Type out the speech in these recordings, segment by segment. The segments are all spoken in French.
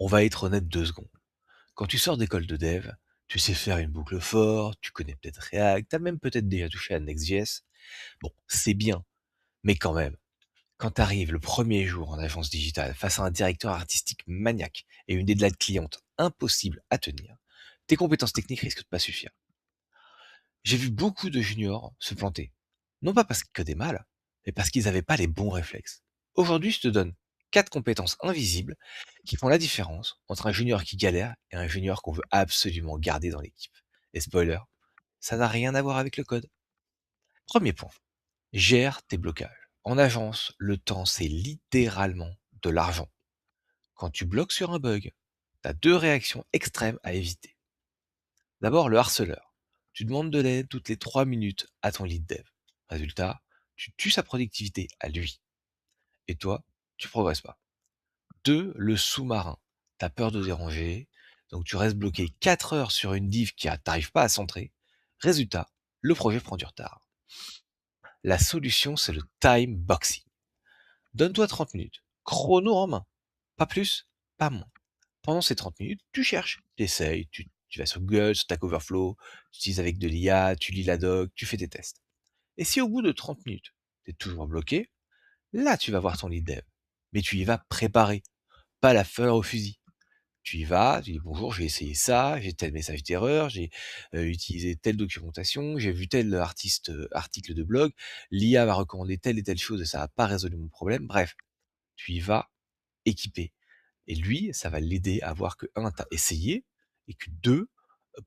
On va être honnête 2 secondes. Quand tu sors d'école de dev, tu sais faire une boucle for, tu connais peut-être React, tu as même peut-être déjà touché à Next.js. Bon, c'est bien, mais quand même, quand tu arrives le premier jour en agence digitale face à un directeur artistique maniaque et une deadline cliente impossible à tenir, tes compétences techniques risquent de pas suffire. J'ai vu beaucoup de juniors se planter. Non pas parce qu'ils codaient mal, mais parce qu'ils n'avaient pas les bons réflexes. Aujourd'hui, je te donne 4 compétences invisibles qui font la différence entre un junior qui galère et un junior qu'on veut absolument garder dans l'équipe. Et spoiler, ça n'a rien à voir avec le code. Premier point, gère tes blocages. En agence, le temps, c'est littéralement de l'argent. Quand tu bloques sur un bug, tu as 2 réactions extrêmes à éviter. D'abord, le harceleur. Tu demandes de l'aide toutes les 3 minutes à ton lead dev. Résultat, tu tues sa productivité à lui. Et toi, tu progresses pas. 2, le sous-marin. T'as peur de déranger, donc tu restes bloqué 4 heures sur une div qui t'arrive pas à centrer. Résultat, le projet prend du retard. La solution, c'est le time boxing. Donne-toi 30 minutes, chrono en main. Pas plus, pas moins. Pendant ces 30 minutes, tu cherches, tu essayes, tu vas sur Google, sur Stack Overflow, tu utilises avec de l'IA, tu lis la doc, tu fais tes tests. Et si au bout de 30 minutes, tu es toujours bloqué, là tu vas voir ton lead dev. Mais tu y vas préparer, pas la fleur au fusil. Tu y vas, tu dis bonjour, j'ai essayé ça, j'ai tel message d'erreur, j'ai utilisé telle documentation, j'ai vu tel article de blog, l'IA m'a recommandé telle et telle chose et ça n'a pas résolu mon problème. Bref, tu y vas équipé. Et lui, ça va l'aider à voir que un, tu as essayé, et que 2,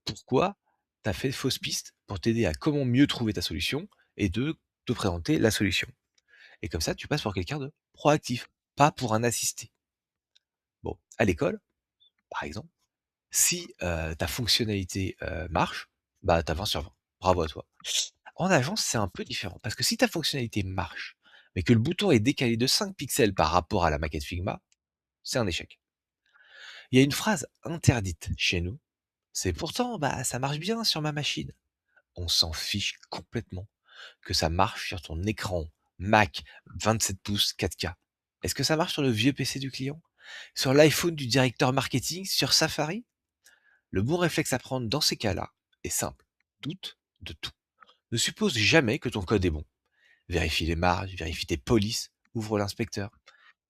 pourquoi tu as fait fausse piste pour t'aider à comment mieux trouver ta solution, et 2, te présenter la solution. Et comme ça, tu passes pour quelqu'un de proactif, pas pour un assisté. Bon, à l'école, par exemple, si ta fonctionnalité marche, bah t'as 20 sur 20. Bravo à toi. En agence, c'est un peu différent, parce que si ta fonctionnalité marche, mais que le bouton est décalé de 5 pixels par rapport à la maquette Figma, c'est un échec. Il y a une phrase interdite chez nous, c'est pourtant, bah, ça marche bien sur ma machine. On s'en fiche complètement que ça marche sur ton écran Mac 27 pouces 4K. Est-ce que ça marche sur le vieux PC du client? Sur l'iPhone du directeur marketing? Sur Safari? Le bon réflexe à prendre dans ces cas-là est simple. Doute de tout. Ne suppose jamais que ton code est bon. Vérifie les marges, vérifie tes polices, ouvre l'inspecteur.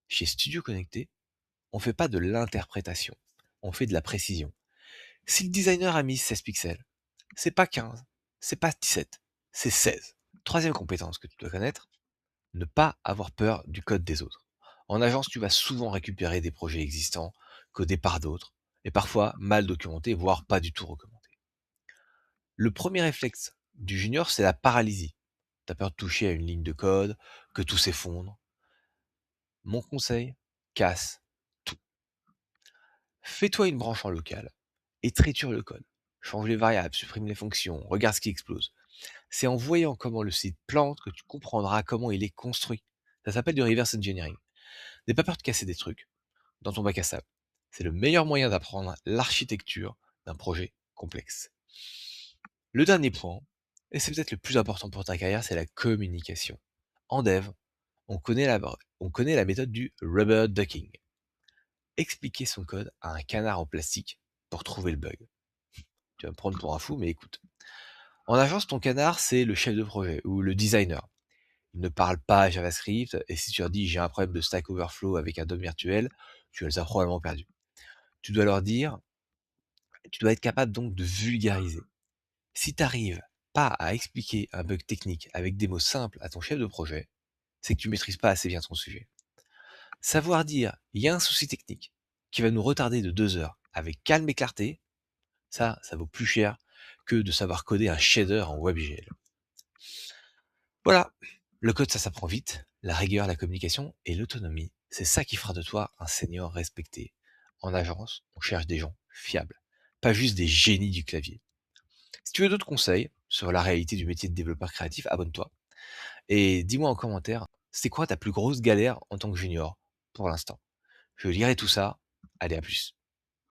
Chez Studio Connecté, on fait pas de l'interprétation, on fait de la précision. Si le designer a mis 16 pixels, c'est pas 15, c'est pas 17, c'est 16. Troisième compétence que tu dois connaître, ne pas avoir peur du code des autres. En agence, tu vas souvent récupérer des projets existants, codés par d'autres, et parfois mal documentés, voire pas du tout recommandés. Le premier réflexe du junior, c'est la paralysie. T'as peur de toucher à une ligne de code, que tout s'effondre. Mon conseil, casse tout. Fais-toi une branche en local et triture le code. Change les variables, supprime les fonctions, regarde ce qui explose. C'est en voyant comment le site plante que tu comprendras comment il est construit. Ça s'appelle du reverse engineering. N'aie pas peur de casser des trucs dans ton bac à sable. C'est le meilleur moyen d'apprendre l'architecture d'un projet complexe. Le dernier point, et c'est peut-être le plus important pour ta carrière, c'est la communication. En dev, on connaît la méthode du rubber ducking. Expliquer son code à un canard en plastique pour trouver le bug. Tu vas me prendre pour un fou, mais écoute. En agence, ton canard, c'est le chef de projet ou le designer. Il ne parle pas JavaScript, et si tu leur dis j'ai un problème de Stack Overflow avec un DOM virtuel, tu les as probablement perdus. Tu dois leur dire, tu dois être capable donc de vulgariser. Si tu n'arrives pas à expliquer un bug technique avec des mots simples à ton chef de projet, c'est que tu maîtrises pas assez bien ton sujet. Savoir dire il y a un souci technique qui va nous retarder de 2 heures avec calme et clarté, ça vaut plus cher que de savoir coder un shader en WebGL. Voilà, le code ça s'apprend vite, la rigueur, la communication et l'autonomie, c'est ça qui fera de toi un senior respecté. En agence, on cherche des gens fiables, pas juste des génies du clavier. Si tu veux d'autres conseils sur la réalité du métier de développeur créatif, abonne-toi et dis-moi en commentaire, c'est quoi ta plus grosse galère en tant que junior pour l'instant? Je lirai tout ça. Allez, à plus.